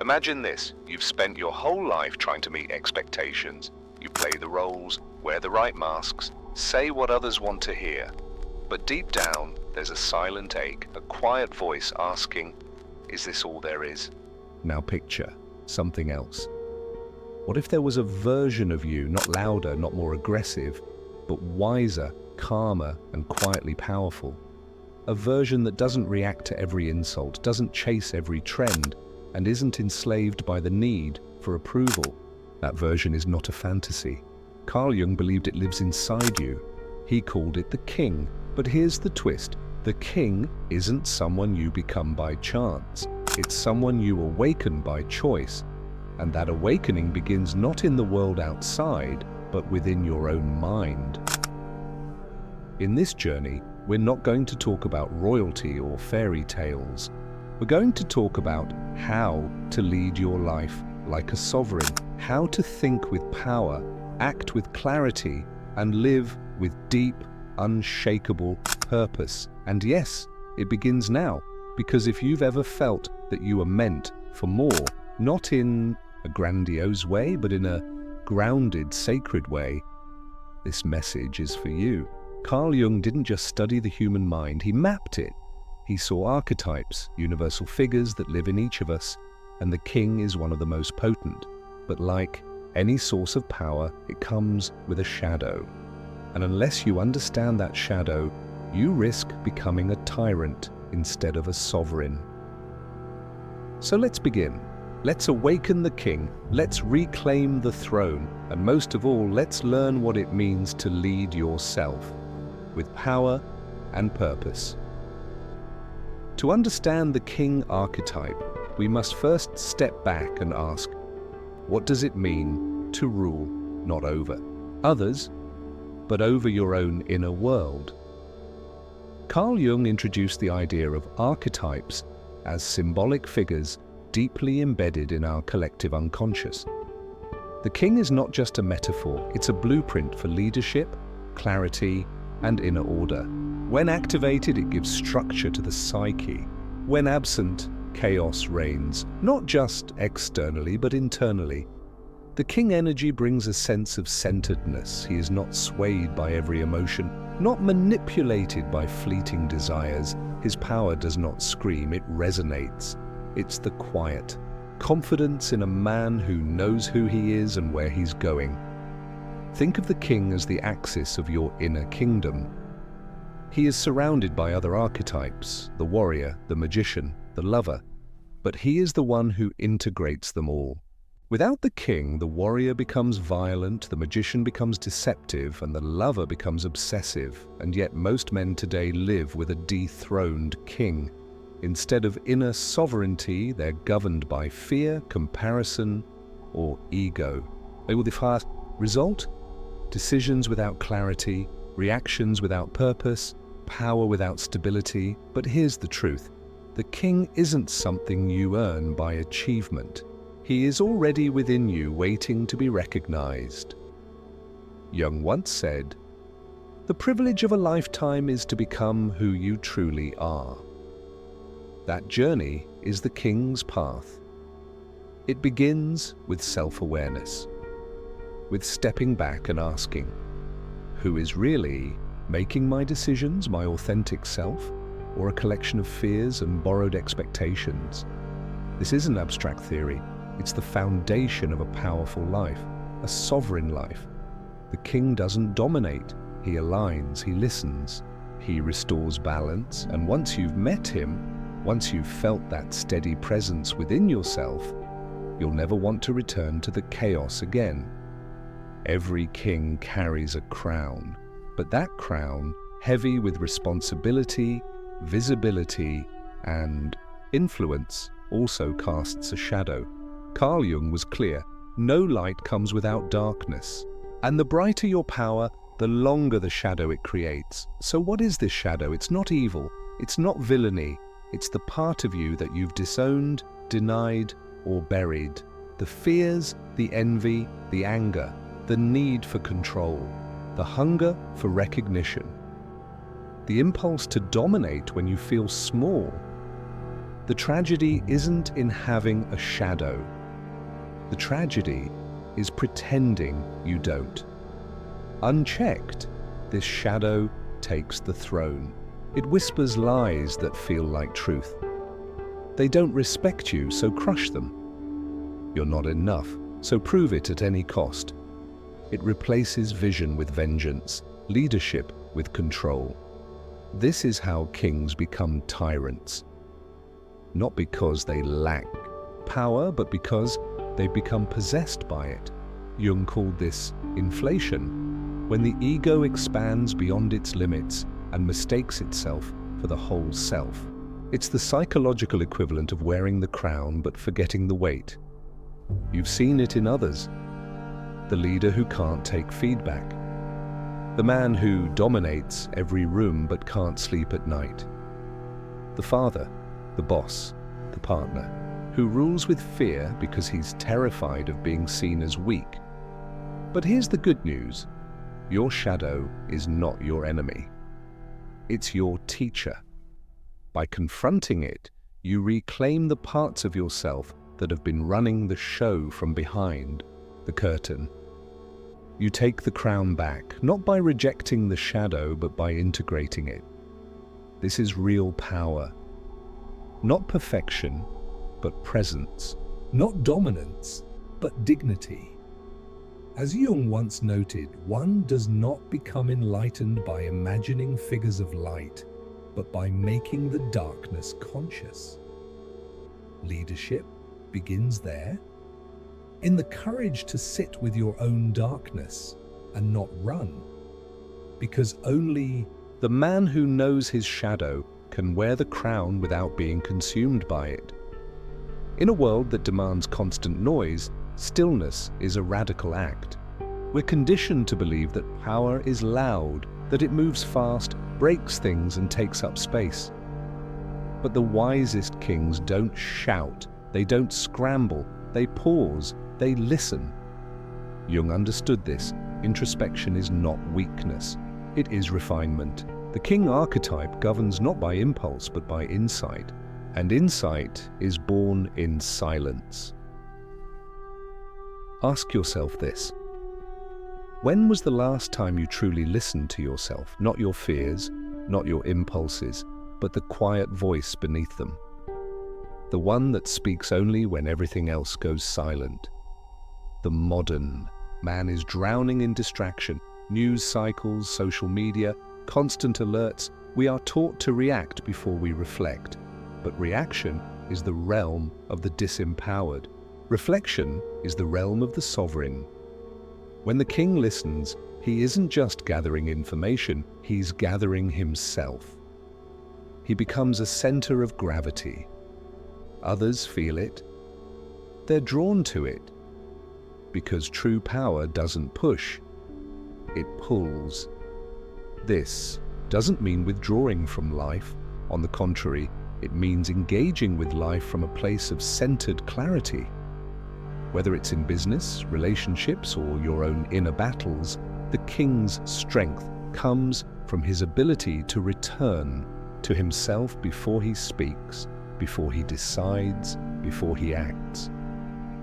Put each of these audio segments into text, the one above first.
Imagine this: you've spent your whole life trying to meet expectations. You play the roles, wear the right masks, say what others want to hear. But deep down, there's a silent ache, a quiet voice asking, is this all there is? Now picture something else. What if there was a version of you, not louder, not more aggressive, but wiser, calmer, and quietly powerful? A version that doesn't react to every insult, doesn't chase every trend, and isn't enslaved by the need for approval. That version is not a fantasy. Carl Jung believed it lives inside you. He called it the king. But here's the twist. The king isn't someone you become by chance. It's someone you awaken by choice. And that awakening begins not in the world outside, but within your own mind. In this journey, we're not going to talk about royalty or fairy tales. We're going to talk about how to lead your life like a sovereign, how to think with power, act with clarity, and live with deep, unshakable purpose. And yes, it begins now, because if you've ever felt that you are meant for more, not in a grandiose way, but in a grounded, sacred way, this message is for you. Carl Jung didn't just study the human mind, he mapped it. He saw archetypes, universal figures that live in each of us, and the king is one of the most potent. But like any source of power, it comes with a shadow. And unless you understand that shadow, you risk becoming a tyrant instead of a sovereign. So let's begin. Let's awaken the king, let's reclaim the throne, and most of all, let's learn what it means to lead yourself with power and purpose. To understand the king archetype, we must first step back and ask, what does it mean to rule not over others, but over your own inner world? Carl Jung introduced the idea of archetypes as symbolic figures deeply embedded in our collective unconscious. The king is not just a metaphor, it's a blueprint for leadership, clarity, and inner order. When activated, it gives structure to the psyche. When absent, chaos reigns, not just externally, but internally. The king energy brings a sense of centeredness. He is not swayed by every emotion, not manipulated by fleeting desires. His power does not scream, it resonates. It's the quiet confidence in a man who knows who he is and where he's going. Think of the king as the axis of your inner kingdom. He is surrounded by other archetypes, the warrior, the magician, the lover, but he is the one who integrates them all. Without the king, the warrior becomes violent, the magician becomes deceptive, and the lover becomes obsessive, and yet most men today live with a dethroned king. Instead of inner sovereignty, they're governed by fear, comparison, or ego. Result? Decisions without clarity, reactions without purpose, power without stability. But here's the truth. The king isn't something you earn by achievement. He is already within you, waiting to be recognized. Jung once said, "The privilege of a lifetime is to become who you truly are." That journey is the king's path. It begins with self-awareness, with stepping back and asking, who is really making my decisions, my authentic self, or a collection of fears and borrowed expectations? This isn't abstract theory. It's the foundation of a powerful life, a sovereign life. The king doesn't dominate. He aligns, he listens, he restores balance, and once you've met him, once you've felt that steady presence within yourself, you'll never want to return to the chaos again. Every king carries a crown, but that crown, heavy with responsibility, visibility, and influence, also casts a shadow. Carl Jung was clear, no light comes without darkness. And the brighter your power, the longer the shadow it creates. So what is this shadow? It's not evil, it's not villainy, it's the part of you that you've disowned, denied, or buried. The fears, the envy, the anger, the need for control, the hunger for recognition, the impulse to dominate when you feel small. The tragedy isn't in having a shadow. The tragedy is pretending you don't. Unchecked, this shadow takes the throne. It whispers lies that feel like truth. They don't respect you, so crush them. You're not enough, so prove it at any cost. It replaces vision with vengeance, leadership with control. This is how kings become tyrants. Not because they lack power, but because they've become possessed by it. Jung called this inflation, when the ego expands beyond its limits and mistakes itself for the whole self. It's the psychological equivalent of wearing the crown but forgetting the weight. You've seen it in others. The leader who can't take feedback. The man who dominates every room but can't sleep at night. The father, the boss, the partner, who rules with fear because he's terrified of being seen as weak. But here's the good news. Your shadow is not your enemy. It's your teacher. By confronting it, you reclaim the parts of yourself that have been running the show from behind the curtain. You take the crown back, not by rejecting the shadow, but by integrating it. This is real power. Not perfection, but presence. Not dominance, but dignity. As Jung once noted, one does not become enlightened by imagining figures of light, but by making the darkness conscious. Leadership begins there, in the courage to sit with your own darkness and not run. Because only the man who knows his shadow can wear the crown without being consumed by it. In a world that demands constant noise, stillness is a radical act. We're conditioned to believe that power is loud, that it moves fast, breaks things and takes up space. But the wisest kings don't shout, they don't scramble, they pause, they listen. Jung understood this. Introspection is not weakness, it is refinement. The king archetype governs not by impulse but by insight, and insight is born in silence. Ask yourself this. When was the last time you truly listened to yourself? Not your fears, not your impulses, but the quiet voice beneath them. The one that speaks only when everything else goes silent. The modern man is drowning in distraction, news cycles, social media, constant alerts. We are taught to react before we reflect, but reaction is the realm of the disempowered. Reflection is the realm of the sovereign. When the king listens, he isn't just gathering information, he's gathering himself. He becomes a center of gravity. Others feel it. They're drawn to it. Because true power doesn't push, it pulls. This doesn't mean withdrawing from life. On the contrary, it means engaging with life from a place of centered clarity. Whether it's in business, relationships, or your own inner battles, the king's strength comes from his ability to return to himself before he speaks, before he decides, before he acts.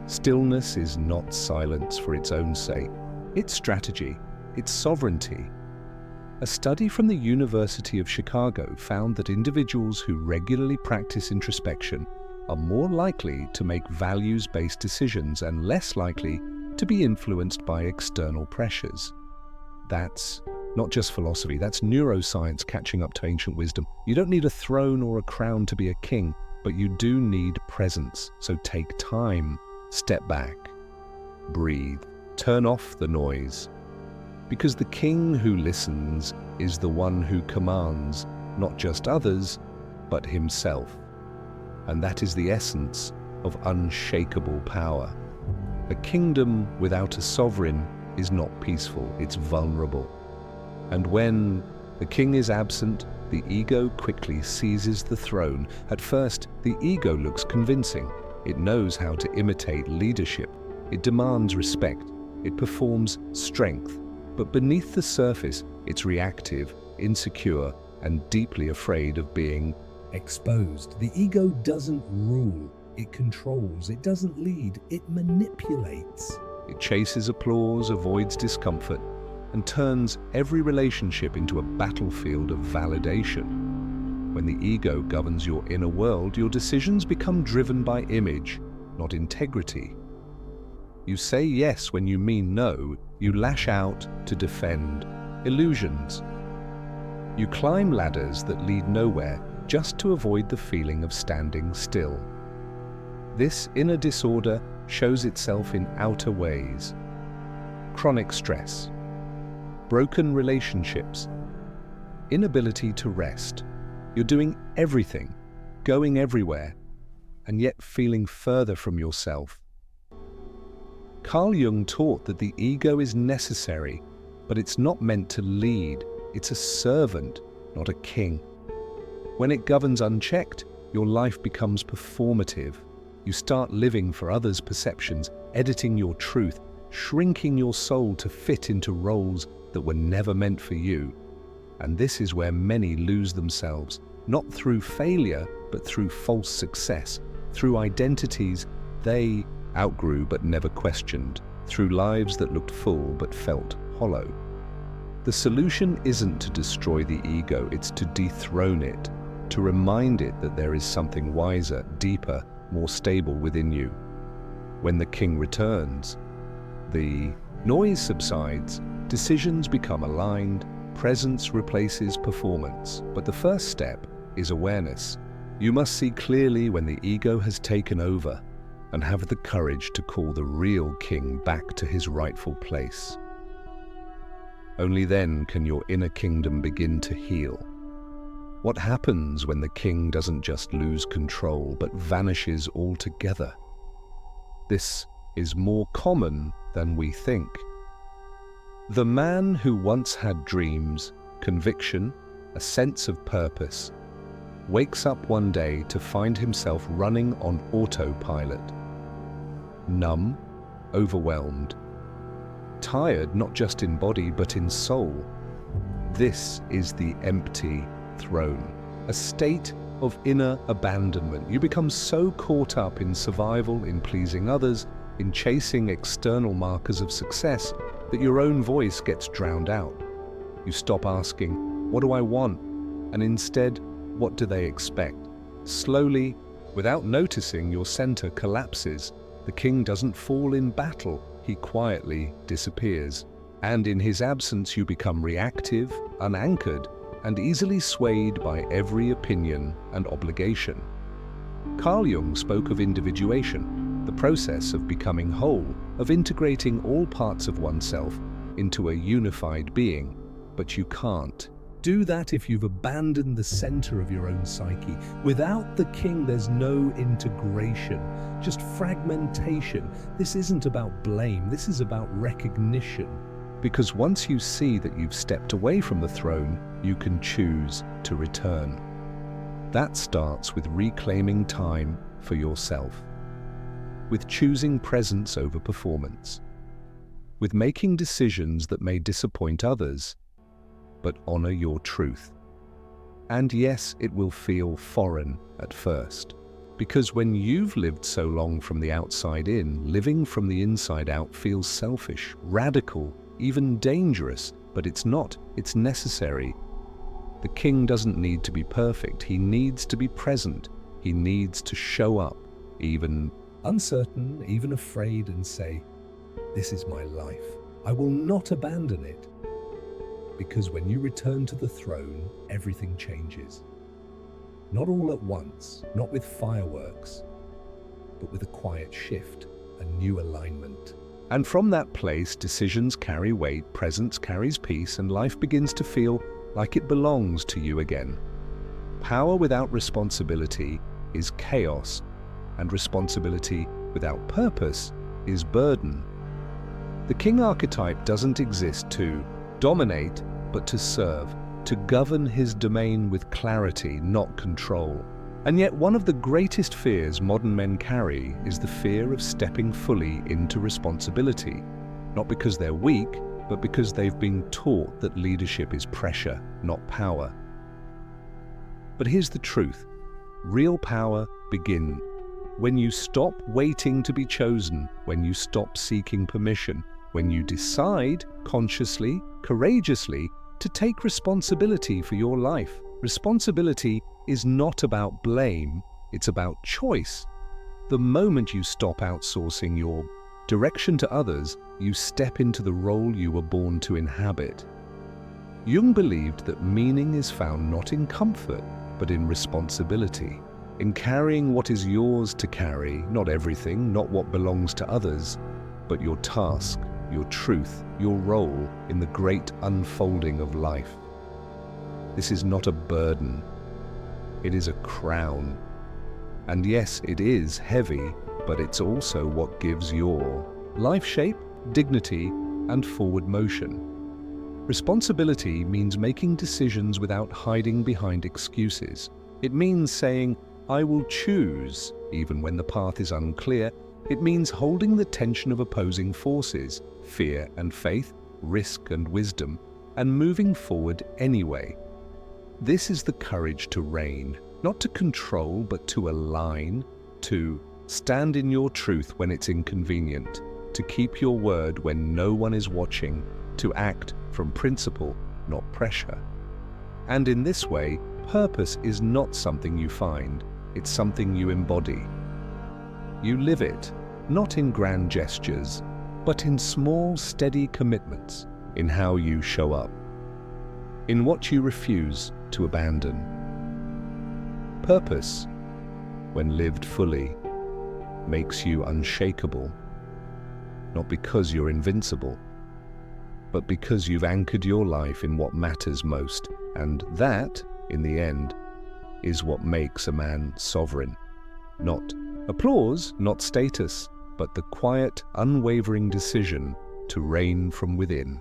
Stillness is not silence for its own sake. It's strategy, it's sovereignty. A study from the University of Chicago found that individuals who regularly practice introspection are more likely to make values-based decisions and less likely to be influenced by external pressures. That's not just philosophy, that's neuroscience catching up to ancient wisdom. You don't need a throne or a crown to be a king, but you do need presence. So take time, step back, breathe, turn off the noise. Because the king who listens is the one who commands not just others, but himself. And that is the essence of unshakable power. A kingdom without a sovereign is not peaceful, it's vulnerable. And when the king is absent, the ego quickly seizes the throne. At first, the ego looks convincing. It knows how to imitate leadership. It demands respect. It performs strength. But beneath the surface, it's reactive, insecure, and deeply afraid of being exposed. The ego doesn't rule, it controls, it doesn't lead, it manipulates. It chases applause, avoids discomfort, and turns every relationship into a battlefield of validation. When the ego governs your inner world, your decisions become driven by image, not integrity. You say yes when you mean no, you lash out to defend illusions. You climb ladders that lead nowhere just to avoid the feeling of standing still. This inner disorder shows itself in outer ways. Chronic stress, broken relationships, inability to rest. You're doing everything, going everywhere, and yet feeling further from yourself. Carl Jung taught that the ego is necessary, but it's not meant to lead. It's a servant, not a king. When it governs unchecked, your life becomes performative. You start living for others' perceptions, editing your truth, shrinking your soul to fit into roles that were never meant for you. And this is where many lose themselves, not through failure, but through false success, through identities they outgrew but never questioned, through lives that looked full but felt hollow. The solution isn't to destroy the ego, it's to dethrone it, to remind it that there is something wiser, deeper, more stable within you. When the king returns, the noise subsides, decisions become aligned, presence replaces performance. But the first step is awareness. You must see clearly when the ego has taken over and have the courage to call the real king back to his rightful place. Only then can your inner kingdom begin to heal. What happens when the king doesn't just lose control but vanishes altogether? This is more common than we think. The man who once had dreams, conviction, a sense of purpose, wakes up one day to find himself running on autopilot. Numb, overwhelmed, tired not just in body but in soul. This is the empty throne, a state of inner abandonment. You become so caught up in survival, in pleasing others, in chasing external markers of success, that your own voice gets drowned out. You stop asking, what do I want? And instead, what do they expect? Slowly, without noticing, your center collapses. The king doesn't fall in battle, he quietly disappears. And in his absence, you become reactive, unanchored, and easily swayed by every opinion and obligation. Carl Jung spoke of individuation, the process of becoming whole, of integrating all parts of oneself into a unified being. But you can't do that if you've abandoned the center of your own psyche. Without the king, there's no integration, just fragmentation. This isn't about blame, this is about recognition. Because once you see that you've stepped away from the throne, you can choose to return. That starts with reclaiming time for yourself, with choosing presence over performance, with making decisions that may disappoint others, but honor your truth. And yes, it will feel foreign at first, because when you've lived so long from the outside in, living from the inside out feels selfish, radical, even dangerous, but it's not, it's necessary. The king doesn't need to be perfect, he needs to be present, he needs to show up, even uncertain, even afraid, and say, this is my life, I will not abandon it. Because when you return to the throne, everything changes. Not all at once, not with fireworks, but with a quiet shift, a new alignment. And from that place, decisions carry weight, presence carries peace, and life begins to feel like it belongs to you again. Power without responsibility is chaos, and responsibility without purpose is burden. The king archetype doesn't exist to dominate, but to serve, to govern his domain with clarity, not control. And yet one of the greatest fears modern men carry is the fear of stepping fully into responsibility, not because they're weak, but because they've been taught that leadership is pressure, not power. But here's the truth. real power begins when you stop waiting to be chosen, when you stop seeking permission, when you decide consciously, courageously, to take responsibility for your life. Responsibility is not about blame, it's about choice. The moment you stop outsourcing your direction to others, you step into the role you were born to inhabit. Jung believed that meaning is found not in comfort, but in responsibility, in carrying what is yours to carry, not everything, not what belongs to others, but your task, your truth, your role in the great unfolding of life. This is not a burden, it is a crown. And yes, it is heavy, but it's also what gives your life shape, dignity, and forward motion. Responsibility means making decisions without hiding behind excuses. It means saying, I will choose, even when the path is unclear. It means holding the tension of opposing forces, fear and faith, risk and wisdom, and moving forward anyway. This is the courage to reign, not to control, but to align, to stand in your truth when it's inconvenient, to keep your word when no one is watching, to act from principle, not pressure. And in this way, purpose is not something you find, it's something you embody. You live it, not in grand gestures, but in small, steady commitments, in how you show up, in what you refuse to abandon. Purpose, when lived fully, makes you unshakable, not because you're invincible, but because you've anchored your life in what matters most, and that, in the end, is what makes a man sovereign. Not applause, not status, but the quiet, unwavering decision to reign from within.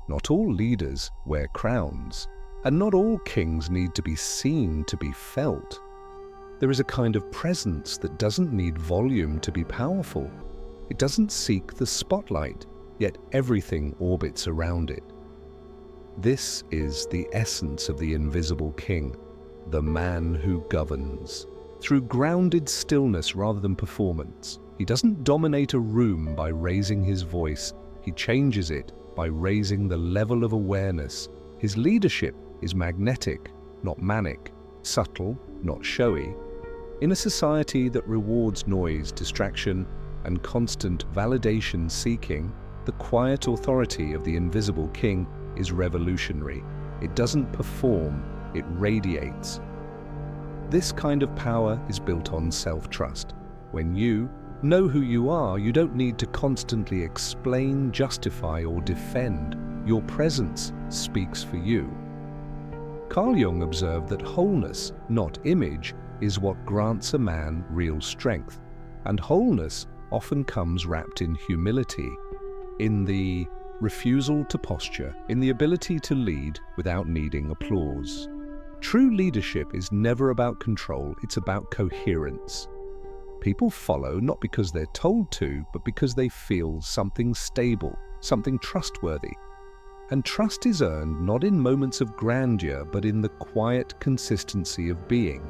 Not all leaders wear crowns, and not all kings need to be seen to be felt. There is a kind of presence that doesn't need volume to be powerful. It doesn't seek the spotlight, yet everything orbits around it. This is the essence of the invisible king, the man who governs. Through grounded stillness rather than performance. He doesn't dominate a room by raising his voice, he changes it by raising the level of awareness. His leadership is magnetic, not manic, subtle, not showy. In a society that rewards noise, distraction, and constant validation seeking, the quiet authority of the invisible king is revolutionary. It doesn't perform, it radiates. This kind of power is built on self-trust. When you know who you are, you don't need to constantly explain, justify, or defend. Your presence speaks for you. Carl Jung observed that wholeness, not image, is what grants a man real strength. And wholeness often comes wrapped in humility, in the refusal to posture, in the ability to lead without needing applause. True leadership is never about control, it's about coherence. People follow not because they're told to, but because they feel something stable, something trustworthy. And trust is earned not in moments of grandeur, but in the quiet consistency of being.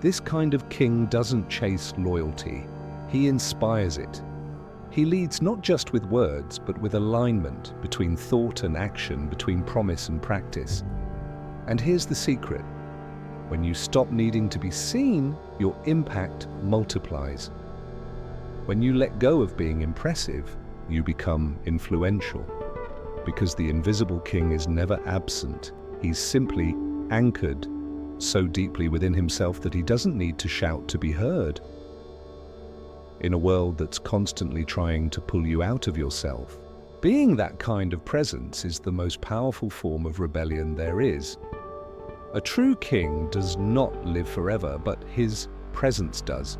This kind of king doesn't chase loyalty, he inspires it. He leads not just with words, but with alignment between thought and action, between promise and practice. And here's the secret. When you stop needing to be seen, your impact multiplies. When you let go of being impressive, you become influential. Because the invisible king is never absent. He's simply anchored so deeply within himself that he doesn't need to shout to be heard. In a world that's constantly trying to pull you out of yourself, being that kind of presence is the most powerful form of rebellion there is. A true king does not live forever, but his presence does.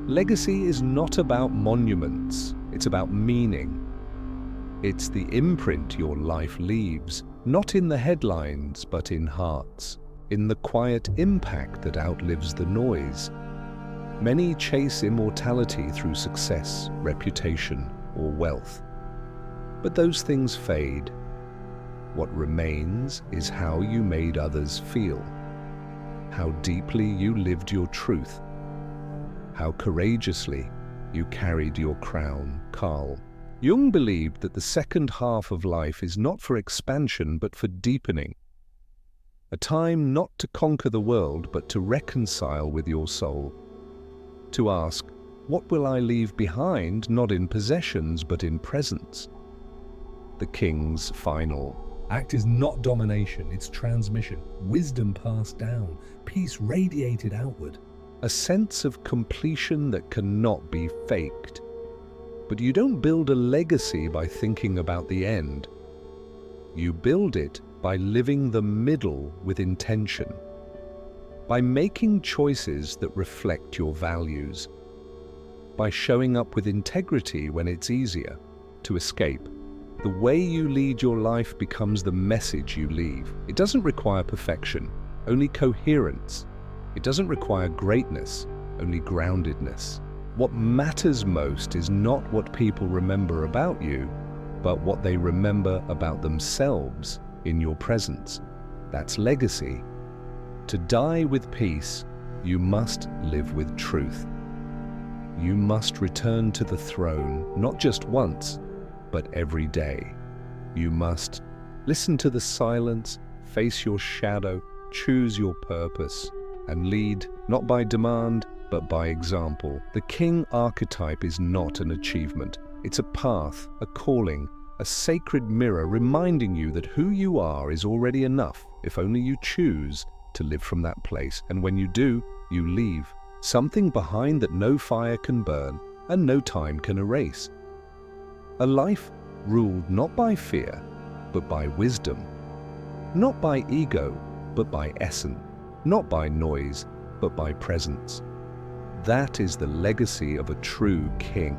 Legacy is not about monuments, it's about meaning. It's the imprint your life leaves, not in the headlines, but in hearts, in the quiet impact that outlives the noise. Many chase immortality through success, reputation, or wealth. But those things fade. What remains is how you made others feel, how deeply you lived your truth, how courageously you carried your crown, Carl. Jung believed that the second half of life is not for expansion but for deepening. A time not to conquer the world but to reconcile with your soul. To ask, what will I leave behind, not in possessions but in presence? The King's final act is not domination, it's transmission. Wisdom passed down, peace radiated outward. A sense of completion that cannot be faked. But you don't build a legacy by thinking about the end. You build it by living the middle with intention. By making choices that reflect your values. By showing up with integrity when it's easier to escape. The way you lead your life becomes the message you leave. It doesn't require perfection, only coherence. It doesn't require greatness, only groundedness. What matters most is not what people remember about you, but what they remember about themselves in your presence. That's legacy. To die with peace, you must live with truth. You must return to the throne, not just once, but every day. You must listen to the silence, face your shadow, choose your purpose, and lead not by demand, but by example. The king archetype is not an achievement. It's a path, a calling, a sacred mirror reminding you that who you are is already enough if only you choose to live from that place. And when you do, you leave something behind that no fire can burn and no time can erase. A life ruled not by fear, but by wisdom. Not by ego, but by essence. Not by noise, but by presence. That is the legacy of a true king.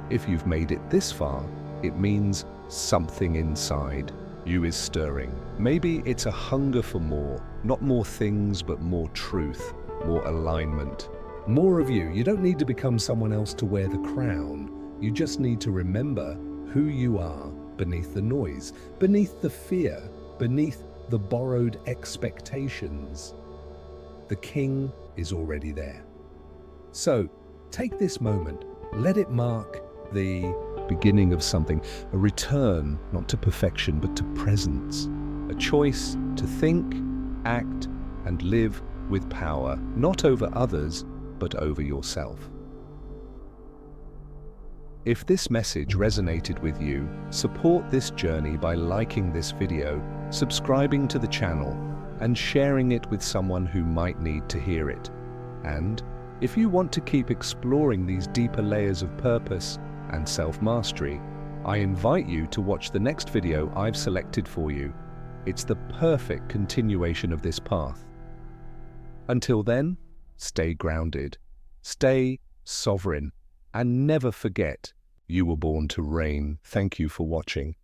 If you've made it this far, it means something inside you is stirring. Maybe it's a hunger for more, not more things, but more truth, more alignment. More of you. You don't need to become someone else to wear the crown. You just need to remember who you are beneath the noise, beneath the fear, beneath the borrowed expectations. The king is already there. So, take this moment, let it mark the beginning of something, a return, not to perfection, but to presence, a choice to think, act, and live with power, not over others, but over yourself. If this message resonated with you, support this journey by liking this video, subscribing to the channel, and sharing it with someone who might need to hear it. And if you want to keep exploring these deeper layers of purpose and self-mastery, I invite you to watch the next video I've selected for you. It's the perfect continuation of this path. Until then, stay grounded, stay sovereign, and never forget you were born to reign. Thank you for watching.